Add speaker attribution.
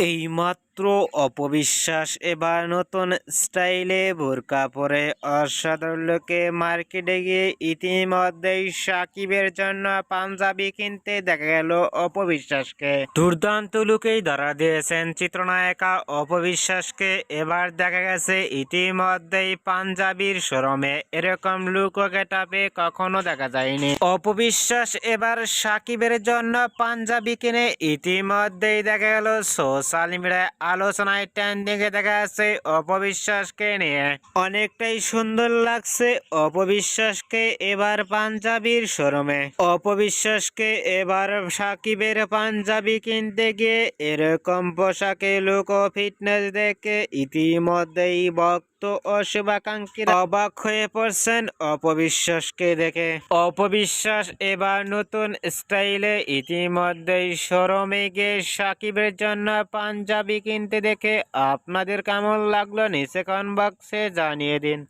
Speaker 1: এইমাত্র অপবিশ্বাস এবার নতুন স্টাইলে বোরকা পরে অসাধারণ লুকে মার্কেটে গিয়ে ইতিমধ্যেই সাকিবের জন্য পাঞ্জাবি কিনতে দেখা গেল অপবিশ্বাসকে। দুর্দান্ত লুকেই ধরা দিয়েছেন চিত্রনায়িকা অপবিশ্বাসকে। এবার দেখা গেছে ইতিমধ্যেই পাঞ্জাবির শোরুমে এরকম লুক ও গেটআপে কখনো দেখা যায়নি। অপবিশ্বাস এবার সাকিবের জন্য পাঞ্জাবি কিনে ইতিমধ্যেই দেখা গেল সোশ্যাল মিডিয়ায় আলোচনায় ট্রেন্ডিং এ দেখা যাচ্ছে অপবিশ্বাসকে নিয়ে। অনেকটাই সুন্দর লাগছে অপবিশ্বাসকে এবার পাঞ্জাবির শোরুমে। অপবিশ্বাসকে এবার সাকিবের পাঞ্জাবি কিনতে গিয়ে এরকম পোশাকে লুক ও ফিটনেস দেখে ইতিমধ্যেই ও শুভাকাঙ্ক্ষীরা অবাক হয়ে পড়ছেন অপবিশ্বাসকে দেখে। অপবিশ্বাস এবার নতুন স্টাইলে ইতিমধ্যেই শোরুমে গিয়ে সাকিবের জন্য পাঞ্জাবি কিনতে দেখে আপনাদের কেমন লাগলো নিচে কমেন্ট বক্সে জানিয়ে দিন।